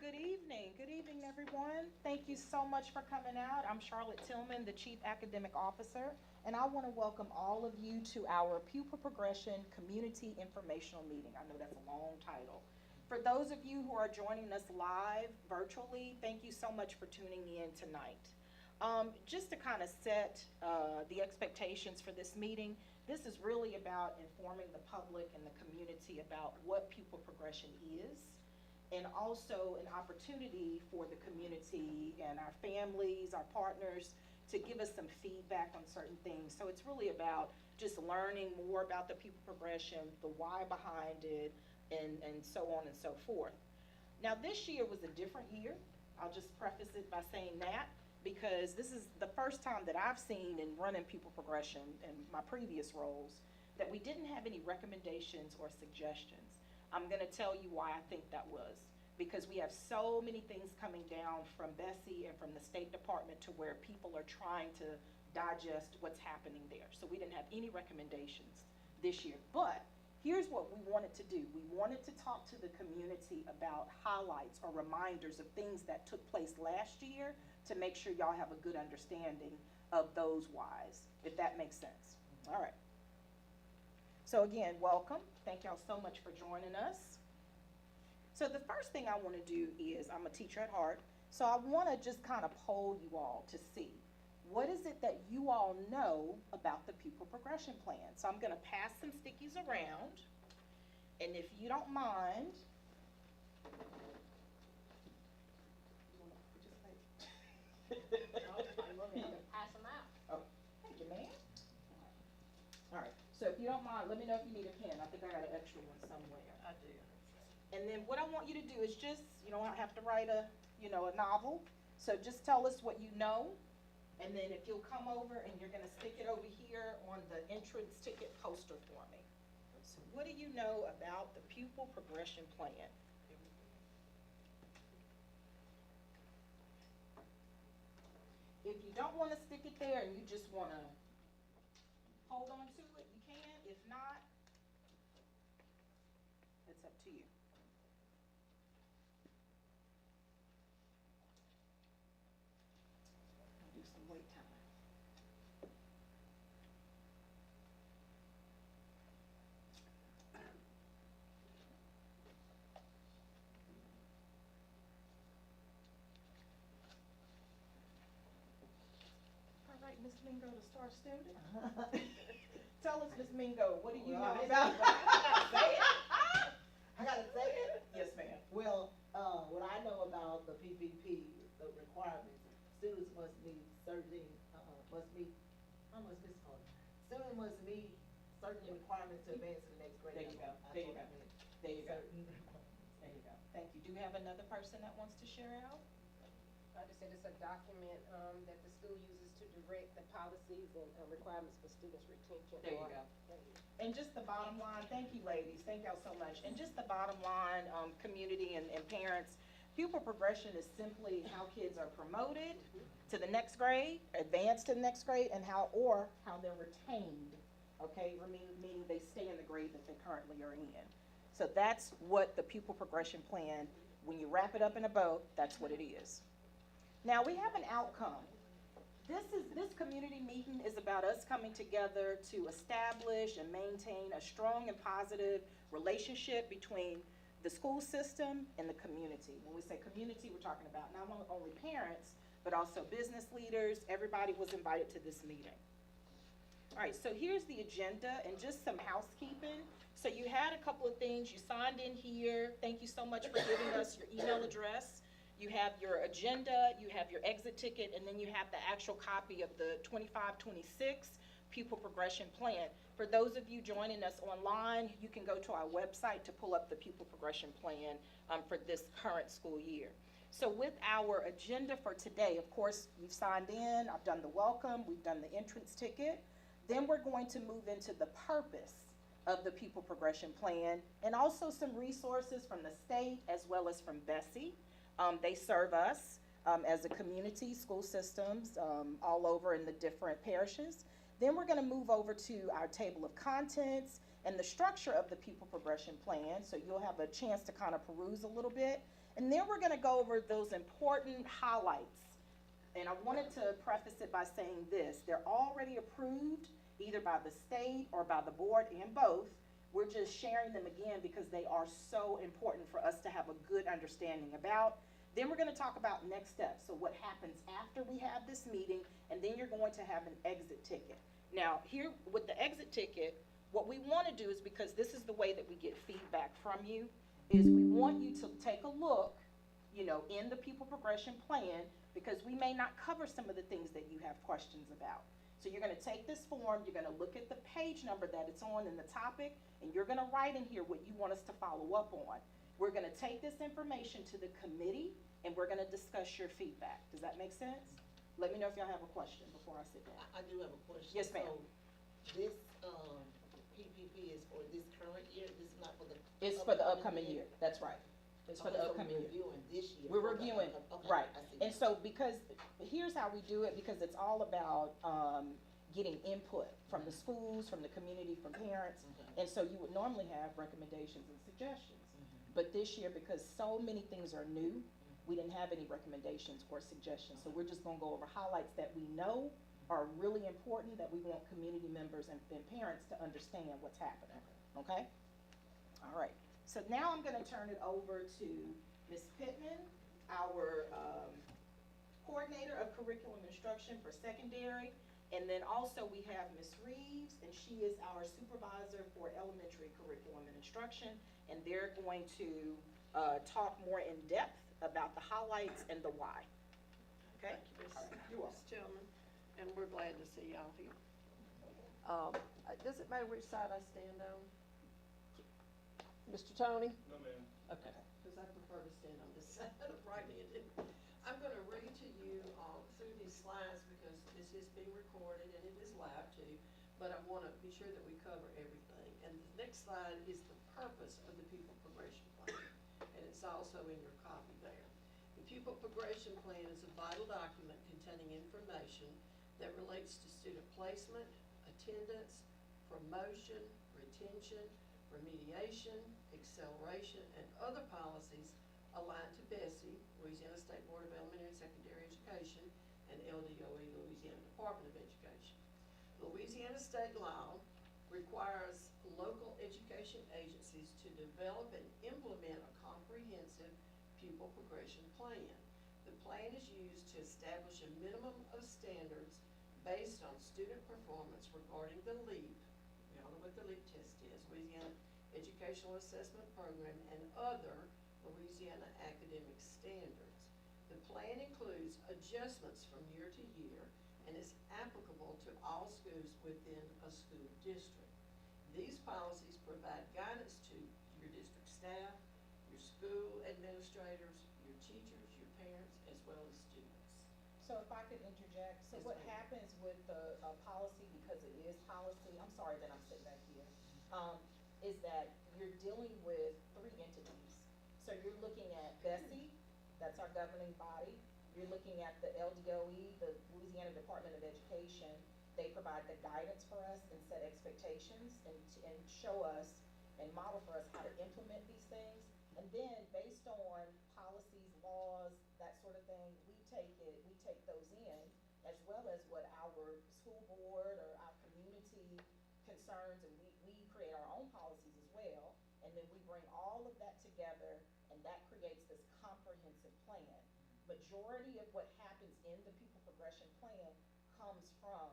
Good evening. Good evening, everyone. Thank you so much for coming out. I'm Charlotte Tillman, the Chief Academic Officer, and I want to welcome all of you to our Pupil Progression Community Informational Meeting. I know that's a long title. For those of you who are joining us live virtually, thank you so much for tuning in tonight. Just to kind of set the expectations for this meeting, this is really about informing the public and the community about what pupil progression is, and also an opportunity for the community and our families, our partners, to give us some feedback on certain things. So it's really about just learning more about the pupil progression, the why behind it, and so on and so forth. Now, this year was a different year. I'll just preface it by saying that, because this is the first time that I've seen in running pupil progression in my previous roles that we didn't have any recommendations or suggestions. I'm going to tell you why I think that was. Because we have so many things coming down from Bessie and from the State Department to where people are trying to digest what's happening there. So we didn't have any recommendations this year. But here's what we wanted to do. We wanted to talk to the community about highlights or reminders of things that took place last year to make sure y'all have a good understanding of those whys, if that makes sense. All right. So again, welcome. Thank y'all so much for joining us. So the first thing I want to do is, I'm a teacher at heart, so I want to just kind of poll you all to see, what is it that you all know about the pupil progression plan? So I'm going to pass some stickies around, and if you don't mind, you want to participate? I'm going to pass them out. Oh, thank you, ma'am. All right, so if you don't mind, let me know if you need a pen. I think I got an extra one somewhere. I do. And then what I want you to do is just, you don't have to write a novel. So just tell us what you know. And then if you'll come over and you're going to stick it over here on the entrance ticket poster for me. So what do you know about the pupil progression plan? If you don't want to stick it there and you just want to hold on to it, you can. If not, it's up to you. Do some wait time. All right, Miss Mingo, the star student. Tell us, Miss Mingo, what do you know about? I gotta say it. Yes, ma'am. Well, what I know about the PPP, the requirements, students must meet certain, I must miscall it. Students must meet certain requirements to advance to the next grade There you level. go. There you That's go. what I meant. There you go. Certain- There you go. Thank you. Do you have another person that wants to share out? I just said it's a document that the school uses to direct the policies and requirements for students' retention. There you go. And just the bottom line, thank you ladies, thank y'all so much. And just the bottom line, community and parents, pupil progression is simply how kids are promoted to the next grade, advanced to the next grade, and how they're retained, okay? Meaning they stay in the grade that they currently are in. So that's what the pupil progression plan, when you wrap it up in a bow, that's what it is. Now we have an outcome. This community meeting is about us coming together to establish and maintain a strong and positive relationship between the school system and the community. When we say community, we're talking about not only parents, but also business leaders. Everybody was invited to this meeting. All right, so here's the agenda and just some housekeeping. So you had a couple of things. You signed in here. Thank you so much for giving us your email address. You have your agenda, you have your exit ticket, and then you have the actual copy of the 25-26 pupil progression plan. For those of you joining us online, you can go to our website to pull up the pupil progression plan for this current school year. So with our agenda for today, of course, we've signed in, I've done the welcome, we've done the entrance ticket. Then we're going to move into the purpose of the pupil progression plan, and also some resources from the state as well as from Bessie. They serve us as a community, school systems all over in the different parishes. Then we're going to move over to our table of contents and the structure of the pupil progression plan, so you'll have a chance to kind of peruse a little bit. And then we're gonna go over those important highlights. And I wanted to preface it by saying this, they're already approved either by the state or by the board, and both. We're just sharing them again because they are so important for us to have a good understanding about. Then we're gonna talk about next steps, so what happens after we have this meeting, and then you're going to have an exit ticket. Now, here with the exit ticket, what we wanna do is, because this is the way that we get feedback from you, is we want you to take a look, in the pupil progression plan, because we may not cover some of the things that you have questions about. So you're gonna take this form, you're gonna look at the page number that it's on in the topic, and you're gonna write in here what you want us to follow up on. We're gonna take this information to the committee, and we're gonna discuss your feedback. Does that make sense? Let me know if y'all have a question before I sit down. I do have a question. Yes, ma'am. So this, PPP is for this current year, this is not for the. It's for the upcoming year, that's right. It's for the Okay, so upcoming year. We're reviewing this year. We're for the reviewing, okay, right. I see. And so, because, here's how we do it, because it's all about, getting input from the schools, from the community, from parents. Okay. And so you would normally have recommendations and suggestions. Mhm. But this year, because so many things are new, we didn't have any recommendations or suggestions. So we're just gonna go over highlights that we know are really important, that we want community members and parents to understand what's happening, okay? All right, so now I'm gonna turn it over to Ms. Pittman, our coordinator of curriculum instruction for secondary. And then also we have Ms. Reeves, and she is our supervisor for elementary curriculum and instruction. And they're going to talk more in depth about the highlights and the why. Okay? All right, you're welcome. Mr. Chairman, and we're glad to see y'all here. Does it matter which side I stand on? Mr. Tony? No, ma'am. Okay, because I prefer to stand on this side of right-handed. I'm gonna read to you, through these slides because this is being recorded and it is live too, but I wanna be sure that we cover everything. And the next slide is the purpose of the pupil progression plan, and it's also in your copy there. The pupil progression plan is a vital document containing information that relates to student placement, attendance, promotion, retention, remediation, acceleration, and other policies aligned to BESE, Louisiana State Board of Elementary and Secondary Education, and LDOE, Louisiana Department of Education. Louisiana state law requires local education agencies to develop and implement a comprehensive pupil progression plan. The plan is used to establish a minimum of standards based on student performance regarding the LEAP, we all know what the LEAP test is, Louisiana Educational Assessment Program, and other Louisiana academic standards. The plan includes adjustments from year to year and is applicable to all schools within a school district. These policies provide guidance to your district staff, your school administrators, your teachers, your parents, as well as students. So if I could interject, so Yes, what ma'am. happens with the policy, because it is policy, I'm sorry that I'm sitting back here, is that you're dealing with three entities. So you're looking at BESE, that's our governing body. You're looking at the LDOE, the Louisiana Department of Education. They provide the guidance for us and set expectations and show us and model for us how to implement these things. And then based on policies, laws, that sort of thing, we take those in, as well as what our school board or our community concerns, and we create our own policies as well. And then we bring all of that together, and that creates this comprehensive plan. Majority of what happens in the pupil progression plan comes from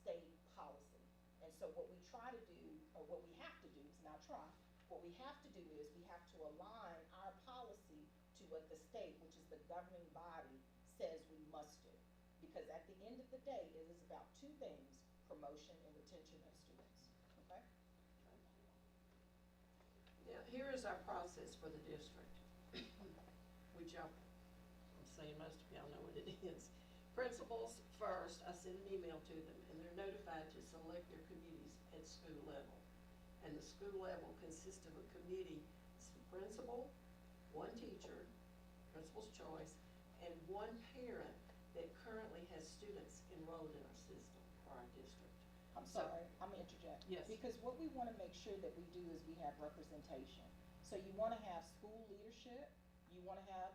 state policy. And so what we try to do, or what we have to do, it's not try, what we have to do is we have to align our policy to what the state, which is the governing body, says we must do. Because at the end of the day, it is about two things, promotion and retention of students, okay? Now, here is our process for the district, which I'm saying most of y'all know what it is. Principals first, I send an email to them, and they're notified to select their committees at school level. And the school level consists of a committee, it's the principal, one teacher, principal's choice, and one parent that currently has students enrolled in our system or our district. I'm So- sorry, I'm gonna interject. Yes. Because what we wanna make sure that we do is we have representation. So you wanna have school leadership, you wanna have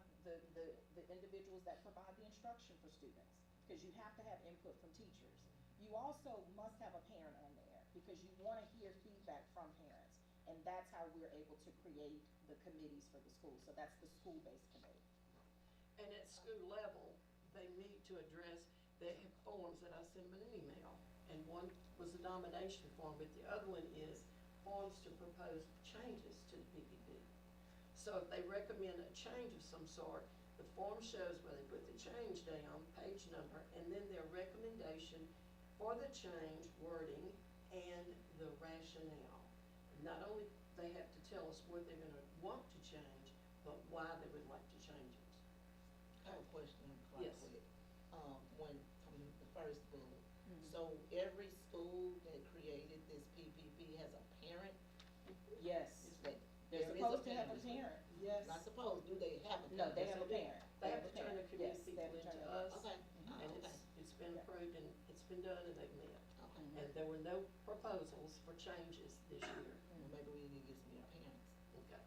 the individuals that provide the instruction for students, because you have to have input from teachers. You also must have a parent on there, because you want to hear feedback from parents. And that's how we're able to create the committees for the school. So that's the school-based committee. And at school level, they meet to address, they have forms that I send them an email. And one was a nomination form, but the other one is forms to propose changes to the PPP. So if they recommend a change of some sort, the form shows where they put the change down, page number, and then their recommendation for the change, wording, and the rationale. Not only they have to tell us what they're gonna want to change, but why they would like to change it. I have a question, right Yes. quick. When, from the first bullet, so every school that created this PPP has a parent? Yes. Is that, They're there is supposed to have a isn't there? parent, yes. Not supposed, do they have a parent? No, they Yes, have a do. parent. They have to a turn parent. the community Yes, they people have to into turn it us. Okay. And Okay. it's been approved and it's been done and they've met. Okay. And there were no proposals for changes this year. Well, maybe we need to get some more parents. Okay.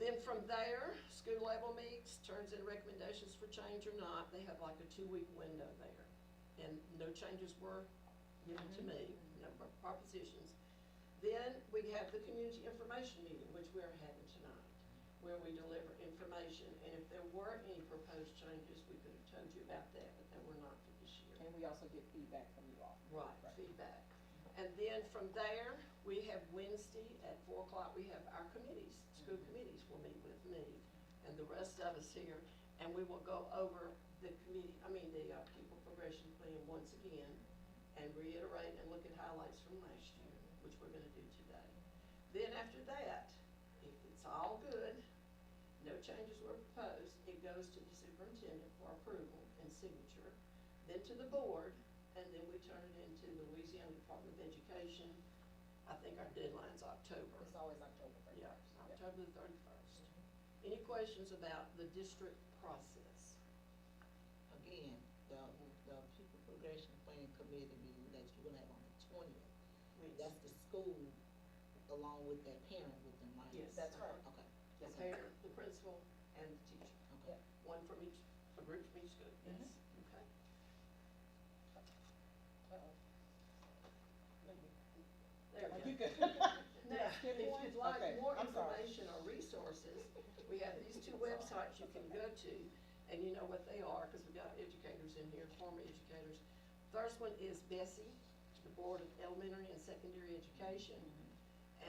Then from there, school level meets, turns in recommendations for change or not. They have like a 2-week window there. And no changes were given to me, no propositions. Then we have the community information meeting, which we are having tonight, where we deliver information. And if there were any proposed changes, we could have told you about that, but there were not for this year. And we also get feedback from you all. Right, feedback. And then from there, we have Wednesday at 4 o'clock, we have our committees, school committees will meet with me and the rest of us here. And we will go over the committee, the pupil progression plan once again and reiterate and look at highlights from last year, which we're gonna do today. Then after that, if it's all good, no changes were proposed, it goes to the superintendent for approval and signature, then to the board, and then we turn it into the Louisiana Department of Education. I think our deadline's October. It's always October 31st. Yeah, October the 31st. Any questions about the district process? Again, the pupil progression plan committee meeting that you're gonna have on the 20th. That's the school along with that parent with them, right? Yes. That's right. Okay. The parent, the principal, and the teacher. Okay. One from each, a group from each school, yes, okay. Uh-oh. There Are we you go. good? Now, Skip if one? you'd like Okay, more I'm sorry. information or resources, we have these 2 websites you can go to, and you know what they are, because we've got educators in here, former educators. First one is Bessie, the Board of Elementary and Secondary Education,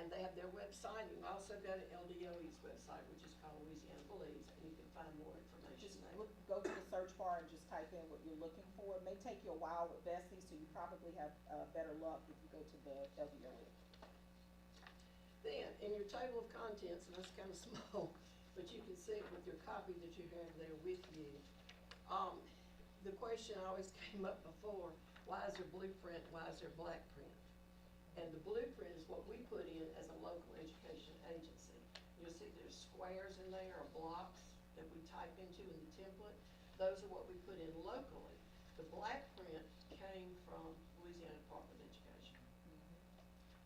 and they have their website. You can also go to LDOE's website, which is called Louisiana Believes, and you can find more Just information there. go to the search bar and just type in what you're looking for. It may take you a while with Bessie, so you probably have better luck if you go to the LDOE. Then, in your table of contents, and it's kind of small, but you can see it with your copy that you have there with you. The question always came up before, why is there blueprint, why is there black print? And the blueprint is what we put in as a local education agency. You'll see there's squares in there, or blocks that we type into in the template. Those are what we put in locally. The black print came from Louisiana Department of Education.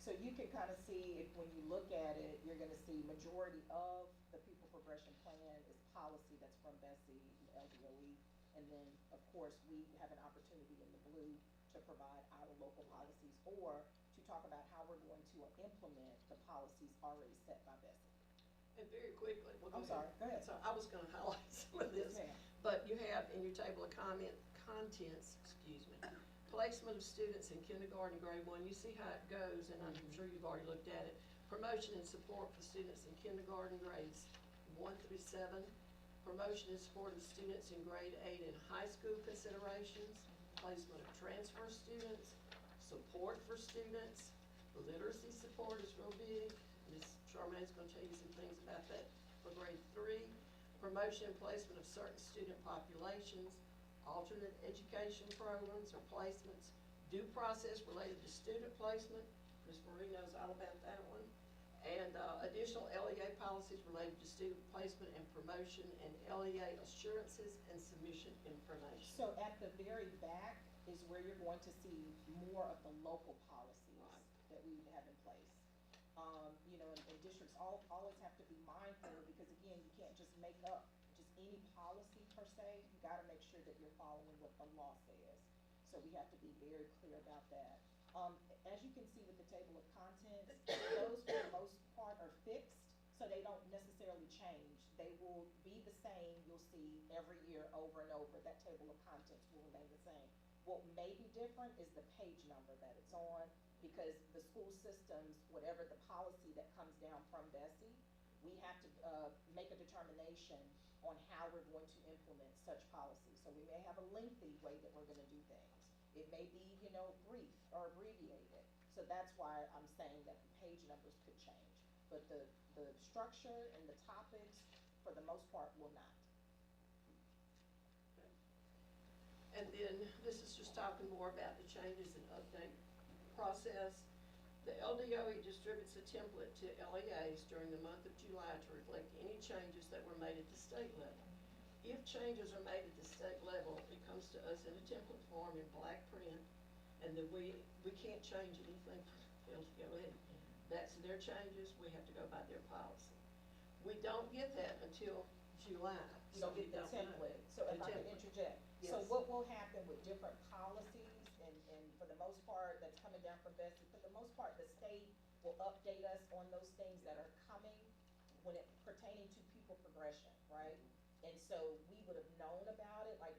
So you can kind of see, if when you look at it, you're gonna see majority of the pupil progression plan is policy that's from Bessie, LDOE. And then, of course, we have an opportunity in the blue to provide our local policies or to talk about how we're going to implement the policies already set by Bessie. And very quickly, well, I'm sorry, go ahead. So I was gonna highlight some of Yes, this. ma'am. But you have in your table of contents, placement of students in kindergarten, grade 1. You see how it goes, and I'm sure you've already looked at it. Promotion and support for students in kindergarten, grades 1 through 7. Promotion and support of students in grade 8 and high school considerations. Placement of transfer students, support for students. Literacy support is real big. Ms. Charmaine's gonna tell you some things about that for grade 3. Promotion and placement of certain student populations, alternate education programs or placements, due process related to student placement. Ms. Marie knows all about that one. And additional LEA policies related to student placement and promotion, and LEA assurances and submission information. So at the very back is where you're going to see more of the local policies Right. that we have in place. And districts always have to be mindful, because again, you can't just make up just any policy per se, you gotta make sure that you're following what the law says. So we have to be very clear about that. As you can see with the table of contents, those for the most part are fixed, so they don't necessarily change. They will be the same, you'll see every year over and over, that table of contents will remain the same. What may be different is the page number that it's on, because the school systems, whatever the policy that comes down from Bessie, we have to make a determination on how we're going to implement such policies. So we may have a lengthy way that we're gonna do things. It may be, brief or abbreviated. So that's why I'm saying that the page numbers could change. But the structure and the topics, for the most part, will not. And then, this is just talking more about the changes in update process. The LDOE distributes a template to LEAs during the month of July to reflect any changes that were made at the state level. If changes are made at the state level, it comes to us in a template form in black print, and then we can't change anything for LDOE. That's their changes, we have to go by their policy. We don't get that until July. You don't get the know. template, so if I can template. interject. So Yes. what will happen with different policies, and for the most part, that's coming down from Bessie, for the most part, the state will update us on those things that are coming when it pertaining to pupil progression, right? And so we would have known about it, like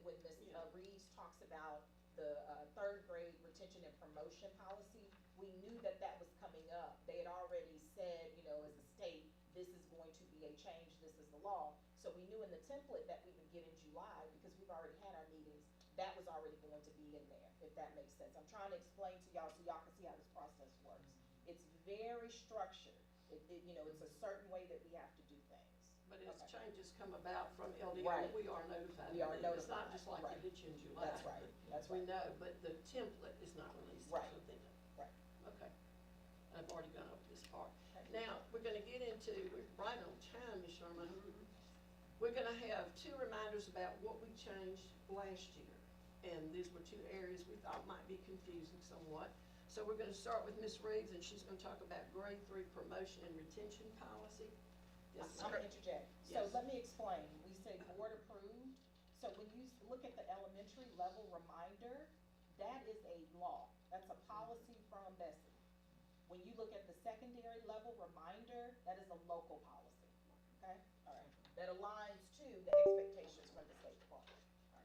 when Ms. Yeah. Reeves talks about the third grade retention and promotion policy, we knew that that was coming up. They had already said, as a state, this is going to be a change, this is the law. So we knew in the template that we would get in July, because we've already had our meetings, that was already going to be in there, if that makes sense. I'm trying to explain to y'all so y'all can see how this process works. It's very structured. It's a certain way that we have to do things. But as Okay. changes come about from LDO, Right. we are notified. We are of it. It's not notified, just like right. it hit you in July. That's right, that's We right. know, but the template is not released Right. until then. Right. Okay. I've already gone over this part. Okay. Now, we're gonna get into, we're right on time, Ms. Sherman. We're gonna have 2 reminders about what we changed last year. And these were 2 areas we thought might be confusing somewhat. So we're gonna start with Ms. Reeves, and she's gonna talk about grade 3 promotion and retention policy. Yes, I'm ma'am. gonna interject. So Yes. let me explain. We say board approved. So when you look at the elementary level reminder, that is a law. That's a policy from Bessie. When you look at the secondary level reminder, that is a local policy. Okay? All right. That aligns to the expectations from the State Department. All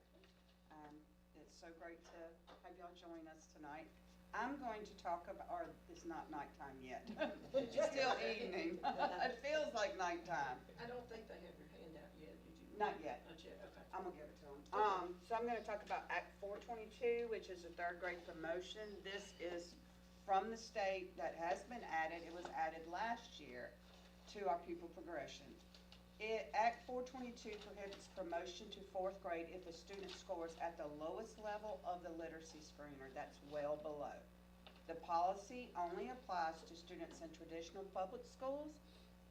right. It's so great to have y'all join us tonight. I'm going to talk about, or it's not nighttime yet. It's still evening. It feels like nighttime. I don't think they have your handout yet, did you? Not yet. Not yet, okay. I'm gonna give it to them. So I'm gonna talk about Act 422, which is a 3rd grade promotion. This is from the state that has been added. It was added last year to our pupil progression. Act 422 prohibits promotion to 4th grade if a student scores at the lowest level of the literacy screener, that's well below. The policy only applies to students in traditional public schools.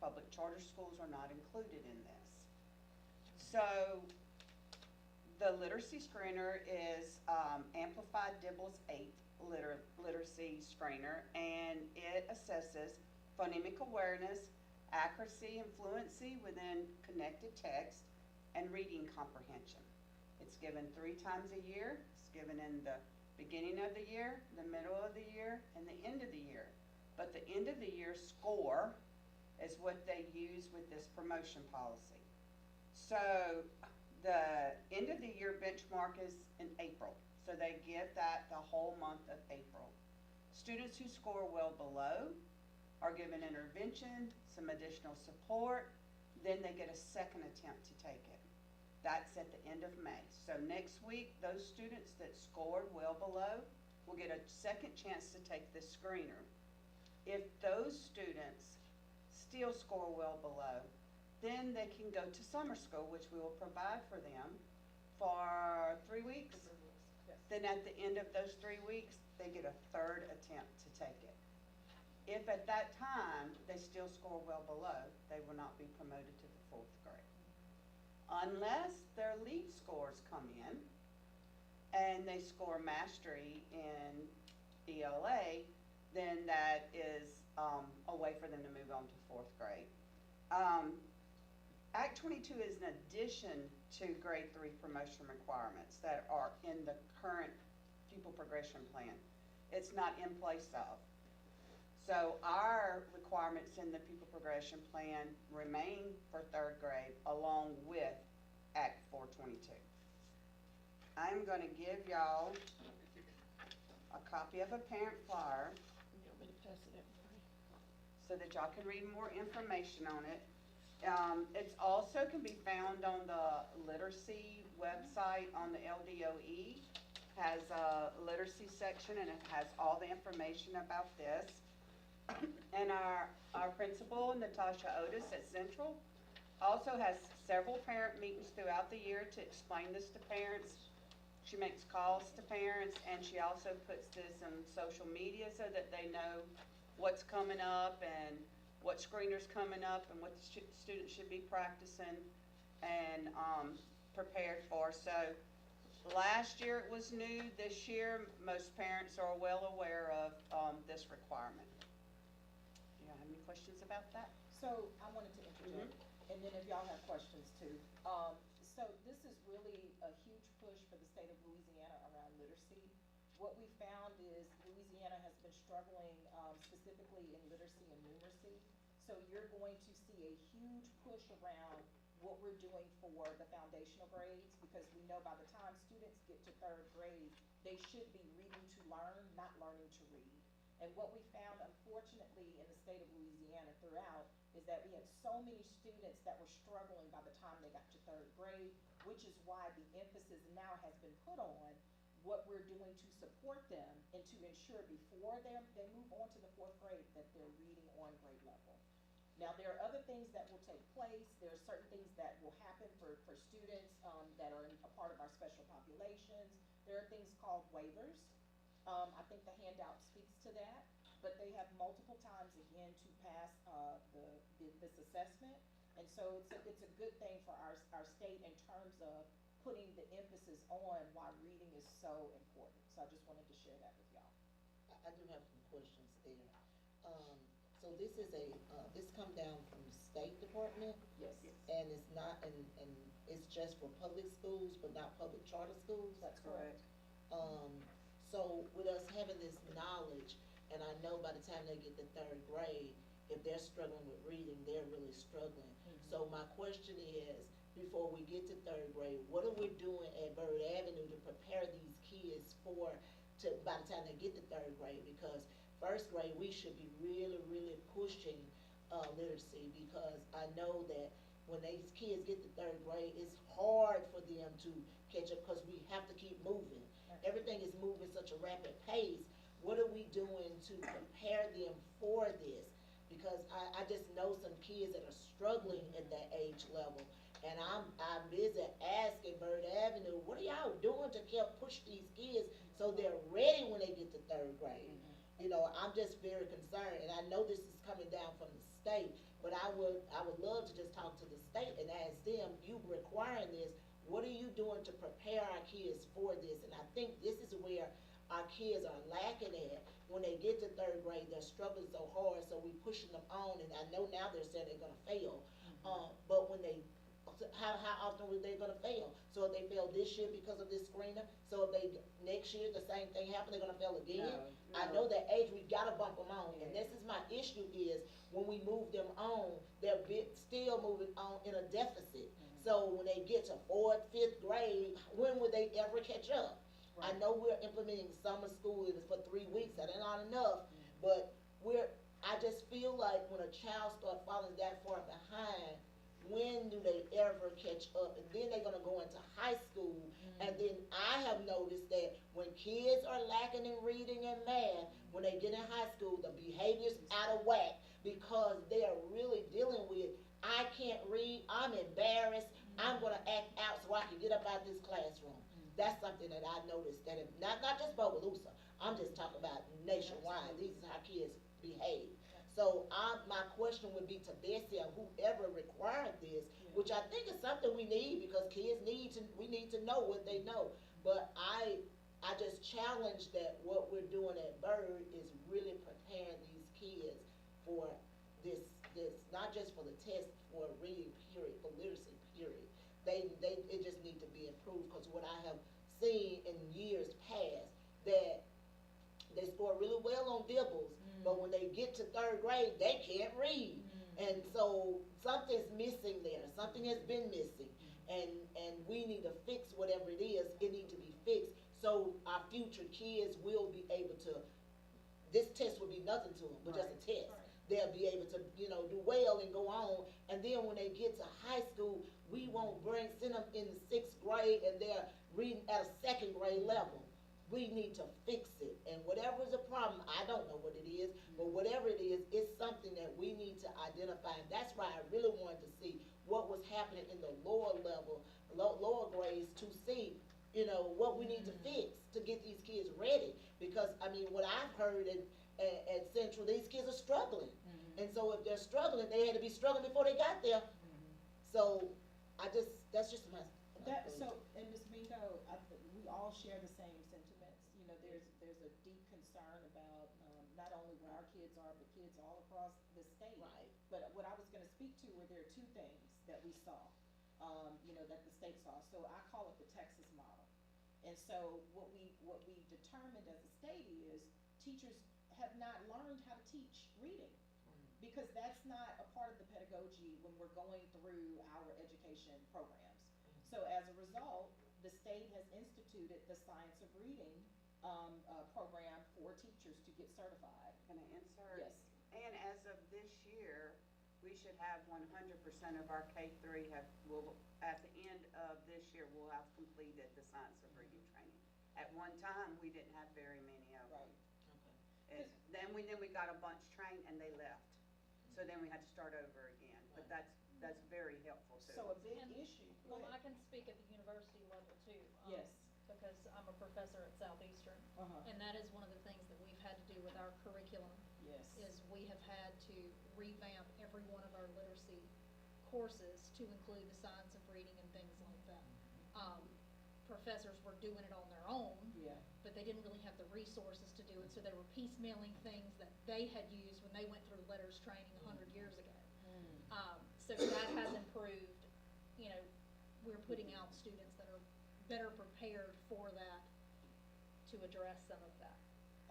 Public charter schools are not included in this. So the literacy screener is Amplified Dibble's 8th literacy screener, and it assesses phonemic awareness, accuracy and fluency within connected text, and reading comprehension. It's given 3 times a year. It's given in the beginning of the year, the middle of the year, and the end of the year. But the end of the year score is what they use with this promotion policy. So the end of the year benchmark is in April. So they get that the whole month of April. Students who score well below are given intervention, some additional support, then they get a second attempt to take it. That's at the end of May. So next week, those students that scored well below will get a second chance to take this screener. If those students still score well below, then they can go to summer school, which we will provide for them for 3 weeks. Yes. Then at the end of those 3 weeks, they get a third attempt to take it. If at that time they still score well below, they will not be promoted to the 4th grade. Unless their lead scores come in and they score mastery in ELA, then that is a way for them to move on to 4th grade. Act 22 is an addition to grade 3 promotion requirements that are in the current pupil progression plan. It's not in place of. So our requirements in the pupil progression plan remain for 3rd grade along with Act 422. I'm going to give y'all a copy of a parent flyer You want me to pass it out? so that y'all can read more information on it. It's also can be found on the literacy website on the LDOE. Has a literacy section and it has all the information about this. And our principal, Natasha Otis at Central, also has several parent meetings throughout the year to explain this to parents. She makes calls to parents and she also puts this on social media so that they know what's coming up and what screener's coming up and what the students should be practicing and prepared for. So last year it was new. This year most parents are well aware of this requirement. Do y'all have any questions about that? So I wanted to interject, and then if y'all have questions too. So this is really a huge push for the state of Louisiana around literacy. What we found is Louisiana has been struggling specifically in literacy and numeracy. So you're going to see a huge push around what we're doing for the foundational grades, because we know by the time students get to 3rd grade, they should be reading to learn, not learning to read. And what we found, unfortunately, in the state of Louisiana throughout, is that we had so many students that were struggling by the time they got to 3rd grade, which is why the emphasis now has been put on what we're doing to support them and to ensure before they move on to the 4th grade that they're reading on grade level. Now, there are other things that will take place. There are certain things that will happen for students that are a part of our special populations. There are things called waivers. I think the handout speaks to that, but they have multiple times again to pass this assessment. And so it's a good thing for our state in terms of putting the emphasis on why reading is so important. So I just wanted to share that with y'all. I do have some questions there. So this is this come down from the State Department? Yes. And it's not, and it's just for public schools, but not public charter schools? That's correct. So with us having this knowledge, and I know by the time they get to 3rd grade, if they're struggling with reading, they're really struggling. So my question is, before we get to 3rd grade, what are we doing at Bird Avenue to prepare these kids by the time they get to 3rd grade? Because 1st grade, we should be really, really pushing literacy, because I know that when these kids get to 3rd grade, it's hard for them to catch up because we have to keep moving. Everything is moving such a rapid pace. What are we doing to prepare them for this? Because I just know some kids that are struggling at that age level. And I'm busy asking Bird Avenue, what are y'all doing to help push these kids so they're ready when they get to 3rd grade? You know, I'm just very concerned, and I know this is coming down from the state, but I would love to just talk to the state and ask them, you requiring this, what are you doing to prepare our kids for this? And I think this is where our kids are lacking at. When they get to 3rd grade, they're struggling so hard, so we pushing them on, and I know now they're saying they're gonna fail. But when how often were they gonna fail? So if they fail this year because of this screener, so if next year the same thing happen, they're gonna fail again? No. I know that age, we gotta bump them on, and this is my issue is, when we move them on, they're still moving on in a deficit. So when they get to 4th, 5th grade, when will they ever catch up? I know we're implementing summer school for 3 weeks, that ain't not enough, but I just feel like when a child starts falling that far behind, when do they ever catch up? And then they're gonna go into high school, and then I have noticed that when kids are lacking in reading and math, when they get in high school, the behavior's out of whack, because they are really dealing with, I can't read, I'm embarrassed, I'm gonna act out so I can get up out of this classroom. That's something that I noticed, that not just Bogalusa, I'm just talking about nationwide, these is how kids behave. So my question would be to Bessie or whoever required this, which I think is something we need, because kids we need to know what they know. But I just challenge that what we're doing at Bird is really preparing these kids for this, not just for the test, for reading period, for literacy, period. It just need to be improved, because what I have seen in years past, that they score really well on dibbles, but when they get to third grade, they can't read. And so something's missing there, something has been missing, and we need to fix whatever it is, it needs to be fixed, so our future kids will be able to, this test will be nothing to them, but just a test. Right. They'll be able to, do well and go on, and then when they get to high school, we won't send them in the 6th grade and they're reading at a 2nd grade level. We need to fix it, and whatever is a problem, I don't know what it is, but whatever it is, it's something that we need to identify, and that's why I really wanted to see what was happening in the lower level, lower grades, to see, what we need to fix to get these kids ready, because, I mean, what I've heard at Central, these kids are struggling, and so if they're struggling, they had to be struggling before they got there, so, that's just my. And Ms. Mingo, we all share the same sentiments. There's a deep concern about, not only where our kids are, but kids all across the state. Right. But what I was gonna speak to were there are two things that we saw, that the state saw. So I call it the Texas model. And so what we determined as a state is teachers have not learned how to teach reading, because that's not a part of the pedagogy when we're going through our education programs. So as a result, the state has instituted the Science of Reading program for teachers to get certified. Can I insert? Yes. And as of this year, we should have 100% of our K-3 at the end of this year, we'll have completed the Science of Reading training. At one time, we didn't have very many of them. Right. Then we got a bunch trained and they left. So then we had to start over again. But that's very helpful too. So a big issue. Go Well, I ahead. can speak at the university level too. Yes. Because I'm a professor at Southeastern. Uh-huh. And that is one of the things that we've had to do with our curriculum, Yes. is we have had to revamp every one of our literacy courses to include the science of reading and things like that. Professors were doing it on their own, Yeah. but they didn't really have the resources to do it, so they were piecemealing things that they had used when they went through letters training 100 years ago. So that has improved. We're putting out students that are better prepared for that, to address some of that.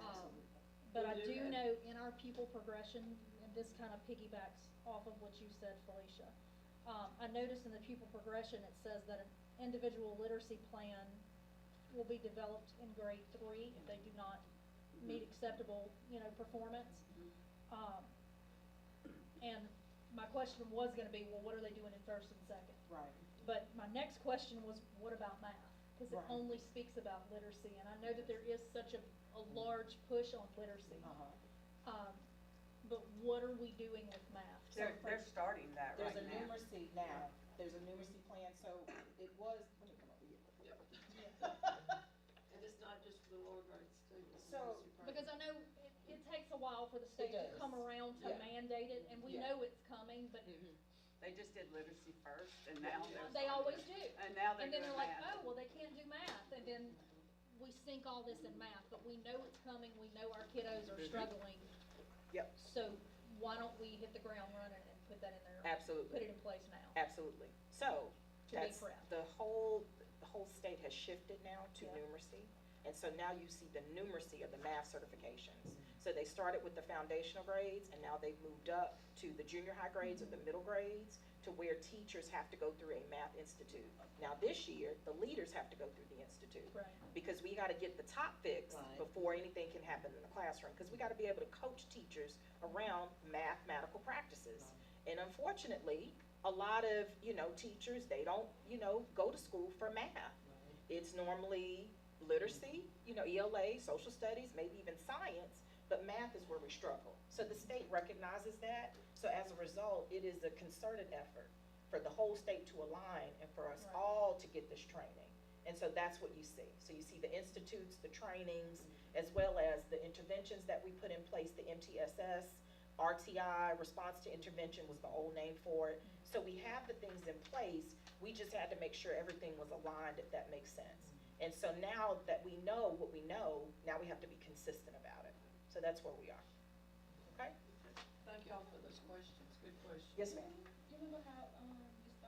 Absolutely. But I We do do have- know in our pupil progression, and this kind of piggybacks off of what you said, Felicia, I noticed in the pupil progression, it says that an individual literacy plan will be developed in grade 3 if they do not meet acceptable, performance. And my question was gonna be, well, what are they doing in first and second? Right. But my next question was, what about math? Because it Right. only speaks about literacy, and I know that there is such a large push on literacy. Uh-huh. But what are we doing with math? They're starting that right There's a now. numeracy now. There's a numeracy plan, so it was, let me come over here. And it's not just for the lower grades too. it's So- literacy program. Because I know it takes a while for the state to does. come around to Yeah. mandate it, and we Yeah. know it's coming, but They just did literacy first and now they're. they always do. And now they're And then doing they're like, math. oh, well, they can't do math, and then we sink all this in math, but we know it's coming, we know our kiddos are struggling. Yep. So why don't we hit the ground running and put that in there? Absolutely. Put it in place now. Absolutely. So, To be that's, proud. the whole state has shifted now to Yeah. numeracy. And so now you see the numeracy of the math certifications. So they started with the foundational grades, and now they've moved up to the junior high grades or the middle grades, to where teachers have to go through a math institute. Now this year, the leaders have to go through the institute. Right. Because we gotta get the top fixed Right. before anything can happen in the classroom. Because we gotta be able to coach teachers around mathematical practices. And unfortunately, a lot of, teachers, they don't, go to school for math. It's normally literacy, ELA, social studies, maybe even science, but math is where we struggle. So the state recognizes that. So as a result, it is a concerted effort for the whole state to align and for us Right. all to get this training. And so that's what you see. So you see the institutes, the trainings, as well as the interventions that we put in place, the MTSS, RTI, Response to Intervention was the old name for it. So we have the things in place, we just had to make sure everything was aligned, if that makes sense. And so now that we know what we know, now we have to be consistent about it. So that's where we are. Okay? Thank y'all for those questions, good questions. Yes, ma'am. You remember how, Ms.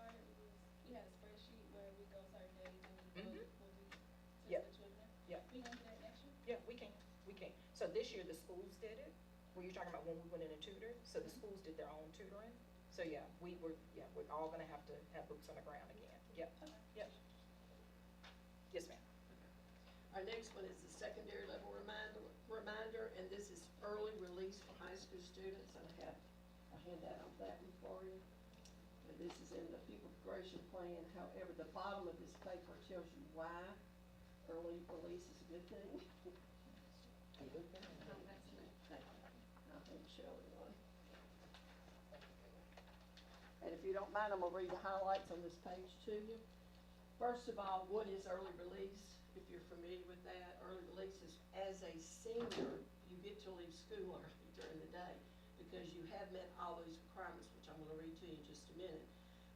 we can. So this year, the schools did it? Were you talking about when we went in and tutored? So the schools did their own tutoring? So yeah, we're all gonna have to have boots on the ground again. Yep, yep. Yes, ma'am. Our next one is the secondary level reminder, and this is early release for high school students. I have a handout on that one for you. And this is in the pupil progression plan. However, the bottom of this paper tells you why early release is a good thing. A good thing. Oh, that's neat. Thank you. I'll hand Shelley one. And if you don't mind, I'm gonna read the highlights on this page to you. First of all, what is early release? If you're familiar with that, early release is as a senior, you get to leave school early during the day because you have met all those requirements, which I'm gonna read to you in just a minute.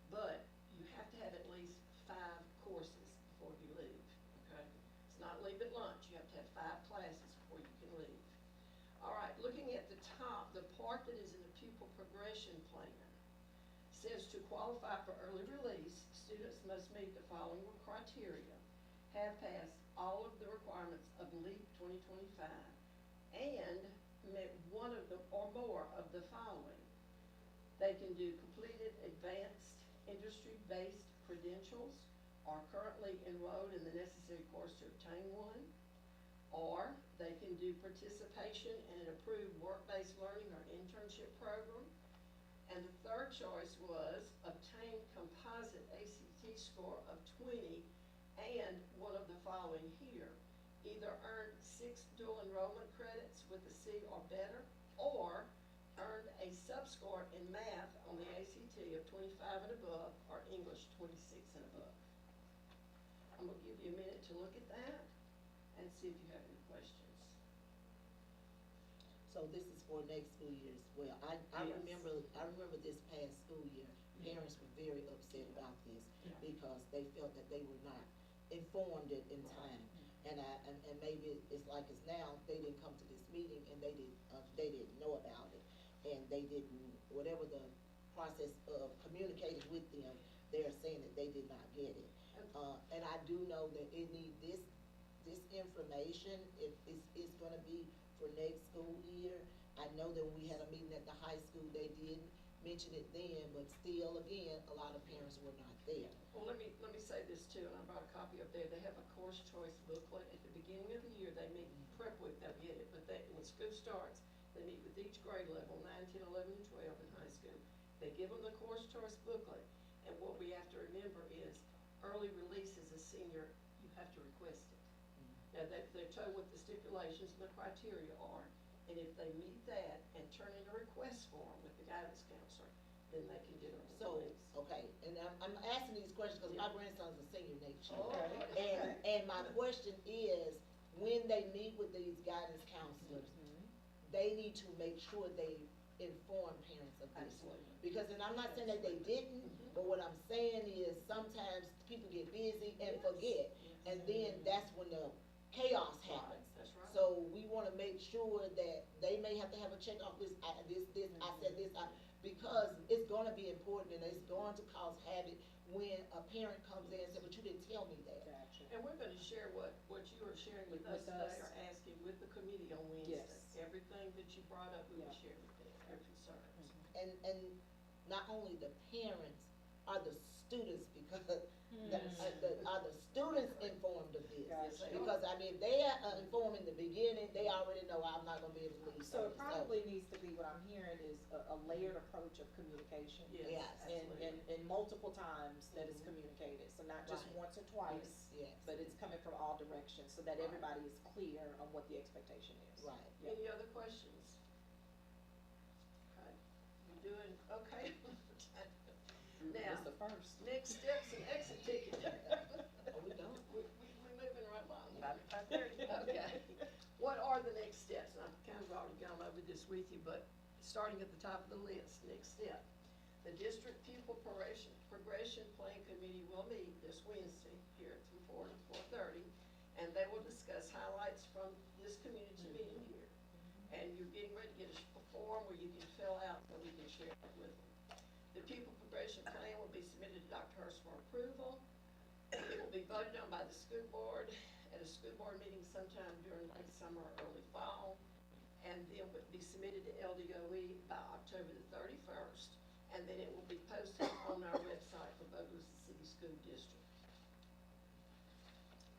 But you have to have at least 5 courses before you leave, okay? It's not leave at lunch, you have to have 5 classes before you can leave. All right, looking at the top, the part that is in the pupil progression plan says to qualify for early release, students must meet the following criteria: have passed all of the requirements of LEAP 2025 and met one of the or more of the following. They can do completed advanced industry-based credentials, are currently enrolled in the necessary course to obtain one, or they can do participation in an approved work-based learning or internship program. And the third choice was obtain composite ACT score of 20 and one of the following here: either earn 6 dual enrollment credits with a C or better, or earned a sub-score in math on the ACT of 25 and above, or English 26 and above. I'm gonna give you a minute to look at that and see if you have any questions. So this is for next school year as well. I Yes. remember this past school year, parents were very upset about this because they felt that they were not informed it in time. And maybe it's like it's now, they didn't come to this meeting and they didn't know about it. And they didn't, whatever the process of communicating with them, they're saying that they did not get it. And I do know that it need this information, if it's gonna be for next school year. I know that when we had a meeting at the high school, they did mention it then, but still, again, a lot of parents were not there. Well, let me say this too, and I brought a copy up there. They have a course choice booklet at the beginning of the year. They meet prep week, they'll get it, but when school starts, they meet with each grade level, 9, 10, 11, and 12 in high school. They give them the course choice booklet, and what we have to remember is early release as a senior, you have to request it. Now, they're told what the stipulations and the criteria are, and if they meet that and turn in a request form with the guidance counselor, then they can get a So, release. okay, and I'm asking these questions because my grandson's a senior next year. Okay. And my question is, when they meet with these guidance counselors, they need to make sure they inform parents of this. Absolutely. Because, and I'm not saying that they didn't, but what I'm saying is sometimes people get busy and Yes. forget, and then that's when the chaos happens. That's right. So we wanna make sure that they may have to have a checkoff list, I said this, because it's gonna be important and it's going to cause havoc when a parent comes in and says, but you didn't tell me that. Gotcha. And we're gonna share what you are sharing with With us today, us. or asking with the committee on Wednesday. Yes. Everything that you brought up, we will Yeah. share with them, your concerns. And not only the parents, are the students, because are the students informed of this? Gotcha. Because, I mean, if they are informed in the beginning, they already know I'm not gonna be able to leave. So it early. probably needs to be, what I'm hearing is a layered approach of communication. Yes, Yes. absolutely. And multiple times that it's communicated, so not just Right. once or twice, Yes, but it's coming from all directions, so that Right. everybody is clear on what the expectation is. right. Yeah. Any other questions? Okay, you doing okay? Now, It's the first. next steps and exit ticket. Oh, we don't? We're moving right along. Okay. What are the next steps? And I've kind of already gone over this with you, but starting at the top of the list, next step. The district pupil progression plan committee will meet this Wednesday here from 4 to 4:30, and they will discuss highlights from this community meeting here. And you're getting ready to get a form where you can fill out so we can share it with them. The pupil progression plan will be submitted to Dr. Hurst for approval. It will be voted on by the school board at a school board meeting sometime during late summer or early fall. and then would be submitted to LDOE by October the 31st, and then it will be posted on our website for Bogalusa City School District.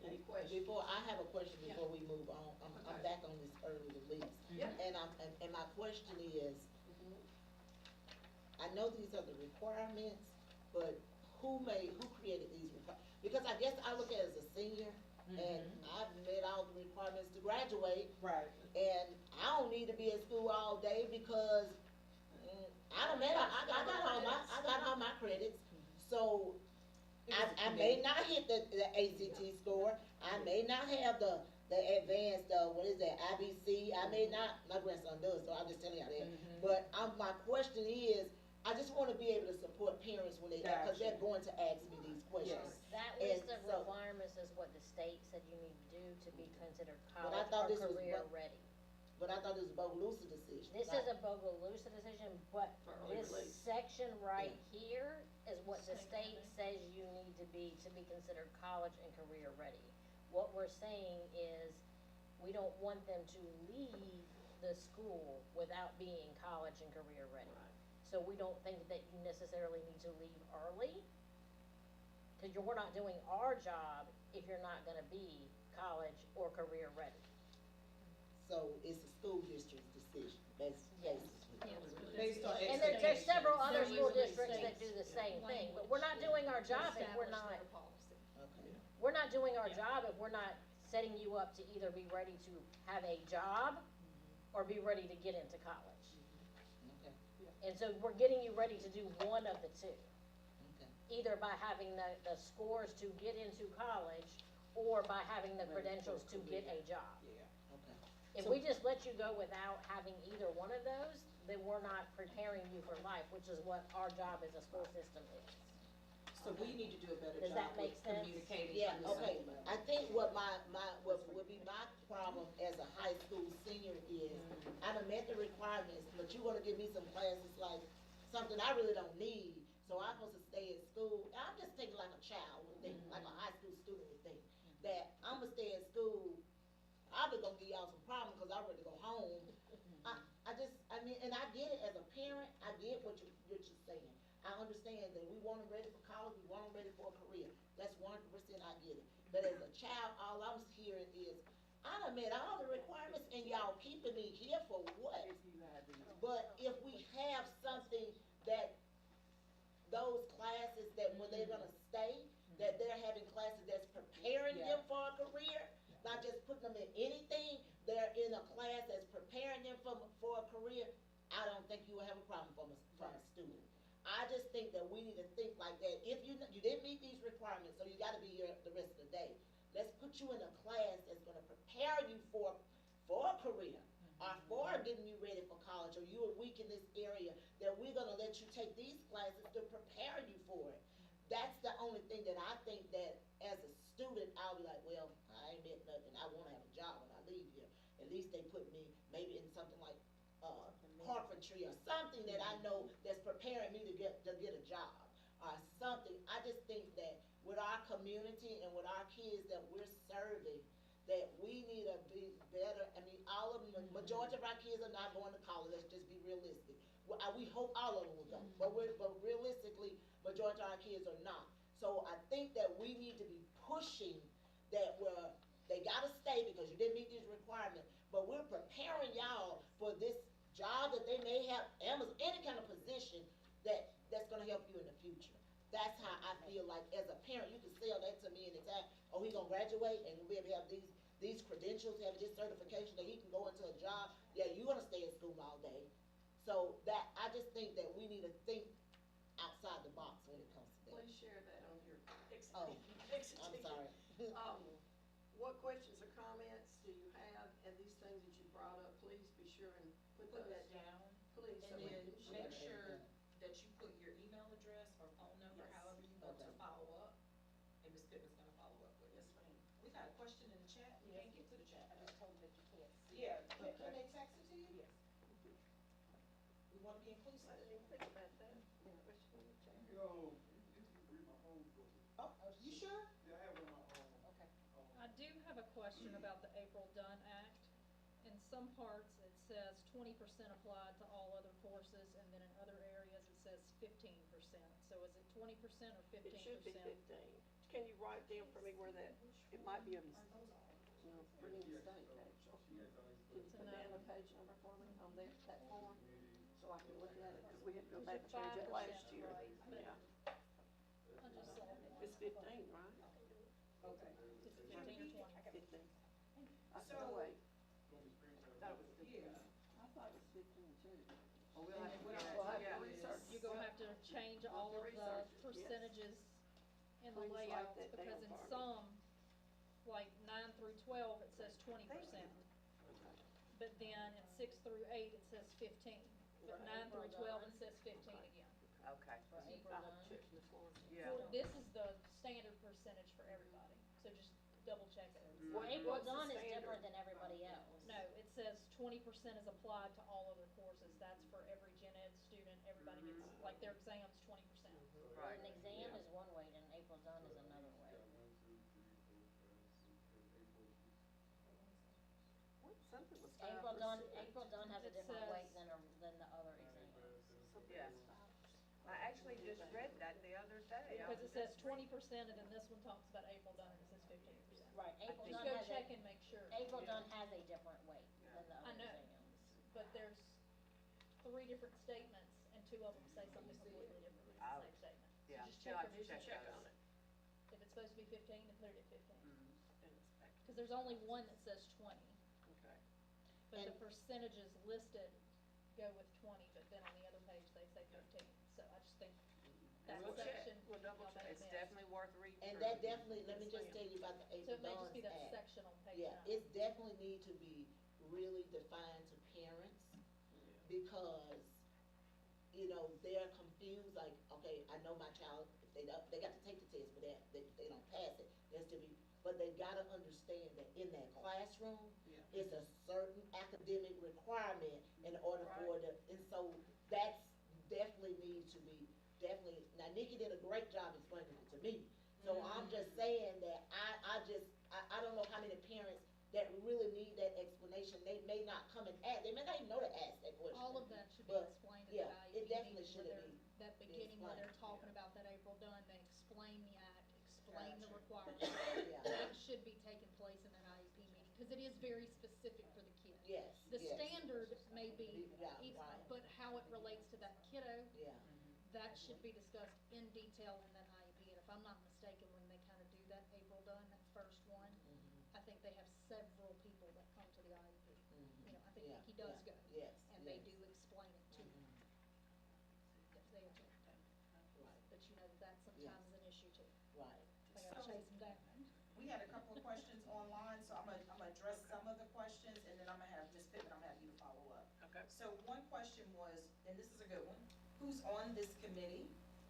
Any questions? Before, I have a question before we move on. I'm Okay. back on this early release. Yep. And my question is, I know these are the requirements, but who created these requirements? Because I guess I look at it as a senior, and I've met all the requirements to graduate, Right. and I don't need to be at school all day because I got all my credits. So I may not hit the ACT score. I may not have the advanced, what is that, IBC. I may not, my grandson does, so I'm just telling you that. But my question is, I just wanna be able to support parents when they, cause they're going to ask me these questions. That And list of so- requirements is what the state said you need to do to be considered But I college thought or this was career what- ready. But I thought this was a Bogalusa decision. This Like, is a Bogalusa decision, but For early this release. section right here is what the state says you need to be considered college and career ready. What we're saying is, we don't want them to leave the school without being college and career ready. Right. So we don't think that you necessarily need to leave early, cause we're not doing our job if you're not gonna be college or career ready. So it's the school district's decision, basically. Based on And there's several other There school usually districts that states do the same thing, but we're not doing our job if we're not, Okay. we're not doing our job if we're not setting you up to either be ready to have a job or be ready to get into college. Okay. And so we're getting you ready to do one of the two, Okay. either by having the scores to get into college or by having the credentials to get a job. Okay. If we just let you go without having either one of those, then we're not preparing you for life, which is what our job as a school system is. So we need to do a better Does that job with make sense? communicating. Yeah, through the okay. school level. I think what what would be my problem as a high school senior is, I done met the requirements, but you wanna give me some classes like something I really don't need, so I'm supposed to stay at school. I'm just thinking like a child would think, like a high school student would think, that I'm gonna stay at school. I'm just gonna give y'all some problems, cause I'm ready to go home. I mean, and I get it as a parent, I get what you're saying. I understand that we want them ready for college, we want them ready for a career. That's 100%, I get it. But as a child, all I'm hearing is, I done met all the requirements and y'all keeping me here for what? But if we have something that, those classes that when they're gonna stay, that they're having classes that's preparing them for a career, not just putting them in anything, they're in a class that's preparing them for a career, I don't think you will have a problem from a student. I just think that we need to think like that. If you didn't meet these requirements, so you gotta be here the rest of the day. Let's put you in a class that's gonna prepare you for a career, or for getting you ready for college, or you are weak in this area, that we're gonna let you take these classes to prepare you for it. That's the only thing that I think that as a student, I'll be like, well, I ain't met nothing, I wanna have a job when I leave here. At least they put me maybe in something like, carpentry or something that I know that's preparing me to get a job, or something. I just think that with our community and with our kids that we're serving, that we need to be better. I mean, all of them, majority of our kids are not going to college, let's just be realistic. We hope all of them will go, but realistically, majority of our kids are not. So I think that we need to be pushing that they gotta stay because you didn't meet these requirements, but we're preparing y'all for this job that they may have, Amazon, any kind of position that's gonna help you in the future. That's how I feel like as a parent, you can sell that to me anytime, oh, he gonna graduate and we'll have these credentials, have this certification that he can go into a job, yeah, you're gonna stay in school all day. So that, I just think that we need to think outside the box when it comes to that. Please share that on your Oh, I'm sorry. What questions or comments do you have, and these things that you brought up, please be sure and put those. Put that down, Please, so and we then can share. make sure that you put your email address or phone number, Yes. however you want to Okay. follow up, and Ms. Pittman's gonna follow up with you. Yes, ma'am. We got a question in the chat, we can't get to the chat. I just told them that you can't see. Yeah, Okay. can they text it to you? Yes. We wanna be inclusive. I didn't even think about that. Question in the chat. Yo, you can read my phone book. Oh, you sure? Yeah, I have one on my own. Okay. I do have a question about the April Dunn Act. In some parts, it says 20% applied to all other courses, and then in other areas it says 15%. So is it 20% or 15%? It should be 15. Can you write down for me where that, it might be a mistake, actually. Can you put down the page number for me on there, that form, so I can look at it, because we had to go back and change it last year. Yeah, I just saw it. it's 15, right? Okay. Is it 15 or 20? 15. I So- said, wait, That was 15. I thought it was 15 too. Well, we'll have to We'll get have it. We'll have Yeah. to research. You're gonna have to change all of the research it, yes. percentages in the Please write layouts, that down because in for me. some, like 9 through 12, it says 20%. But then in 6 through 8, it says 15. But Right. 9 through 12, it says 15 again. Okay, For April I'll have done. to check the form. yeah. For- This is the standard percentage for everybody, so just double check it. Well, April What's the done is standard? different than everybody else. No, it says 20% is applied to all other courses, that's for every gen ed student, everybody gets, like their exam's 20%. Well, an exam is one way, and April done is another way. Something was 5%. April done has a It different weight says- than the other exams. Something Yes. was 5%. I actually just read that the other day. I Because was it says just- 20%, and then this one talks about April done, and it says 15%. Right, April Just done go has check a, and make sure. April done has a different weight than the I other know. exams. But there's 3 different statements, and 2 of them say something completely different in the Oh. same statement. So Yeah, just she'll check have to your check usage. Check on those. it. If it's supposed to be 15, then put it at 15. Mhm. And it's back. Because there's only one that says 20, Okay. but the And- percentages listed go with 20, but then on the other page, they say 15. So I just think that We'll check. section. We'll double y'all check. may It's miss. definitely worth reading And through. that definitely, let me Yes, just ma'am. tell you about the So April it may just be Dawn's that Act. section on page 9. Yeah, it definitely need to be really defined to parents, because, you know, they're confused, like, okay, I know my child, if they don't, they got to take the test, but they don't pass it, there's to be, but they gotta understand that in that classroom, Yeah. it's a certain academic requirement in order for the, and so that's definitely needs to be, definitely, now Nikki did a great job explaining it to me. So I'm just saying that I don't know how many parents that really need that explanation, they may not come and ask, they may not even know to ask that question. All of that should be But, explained in the yeah, IEP it definitely meeting, should where be they're, that beginning where they're explained, talking about that April done, they explain the act, explain the Gotcha. requirements. Yeah. That should be taking place in that IEP meeting, because it is very specific for the kid. Yes, The yes. standard may be, Yeah, right. but how it relates to that kiddo, Yeah, that should be discussed in detail in that IEP. And if I'm not mistaken, when they kind of do that April done, that first one, I think they have several people that come to the IEP. You know, I think yeah, Nikki does yeah, go. yes, And they yes. do explain it to them. If they attend. Right, But you know, that sometimes is an issue too. right. They gotta So- chase them down. We had a couple of questions online, so I'm gonna address some of the questions, and then I'm gonna have Ms. Pittman, I'm gonna have you to follow up. Okay. So one question was, and this is a good one, who's on this committee?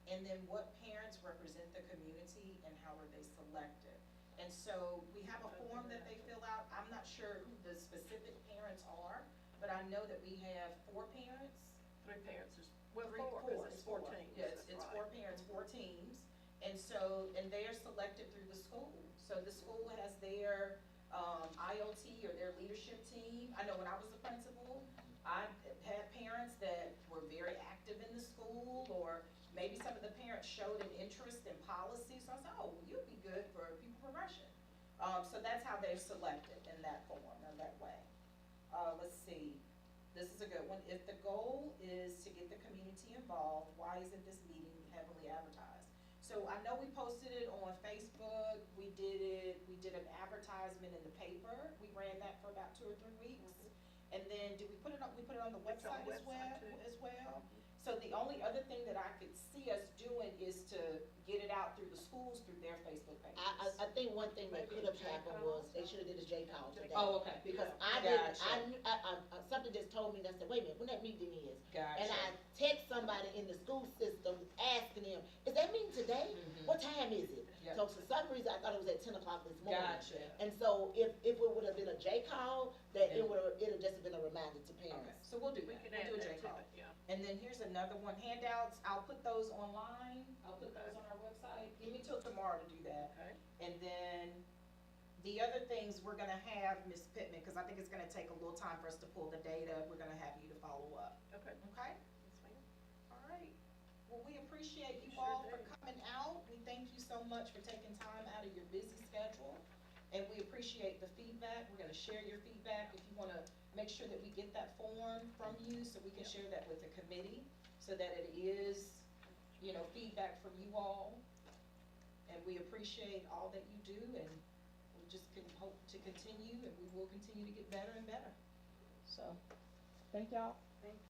And then what parents represent the community and how are they selected? And so we have a form that they fill out. I'm not sure who the specific parents are, but I know that we have 4 parents. 3 parents is, well, Three, 4, four, because it's it's 4 four. teams. Yeah, it's 4 parents, 4 teams. And so, and they are selected through the school. So the school has their IOT or their leadership team. I know when I was the principal, I had parents that were very active in the school, or maybe some of the parents showed an interest in policy. So I said, oh, you'd be good for pupil progression. So that's how they're selected in that form, or that way. Let's see. This is a good one. If the goal is to get the community involved, why isn't this meeting heavily advertised? So I know we posted it on Facebook, we did an advertisement in the paper, we ran that for about 2 or 3 weeks. And then, did we put it on the It's on website the as well, website, too. as well? So the only other thing that I could see us doing is to get it out through the schools, through their Facebook pages. I think one thing that Maybe could have a J happened call. was, they should have did a J call today. Oh, okay. Because Yeah. I didn't, Gotcha. something just told me, and I said, wait a minute, when that meeting is? Gotcha. And I text somebody in the school system asking them, is that meeting today? Mhm. What time is it? Yeah. So for some reason, I thought it was at 10 o'clock this morning. Gotcha. And so if it would have been a J call, that Yeah. it'd just have been a reminder to Okay, parents. so we'll do We that, can we'll add do a that J to call. it, yeah. And then here's another one, handouts, I'll put those online, I'll put those on our website, give me till tomorrow to do that. Okay. And then, The other things we're gonna have, Ms. Pittman, cause I think it's gonna take a little time for us to pull the data, we're gonna have you to follow up, Okay, okay? yes, ma'am. All right, well, we appreciate you Sure all for do. coming out, we thank you so much for taking time out of your busy schedule, and we appreciate the feedback, we're gonna share your feedback, if you wanna make sure that we get that form from you, so we can share that with the committee, so that it is, you know, feedback from you all. And we appreciate all that you do, and we just can hope to continue, and we will continue to get better and better. So, thank y'all.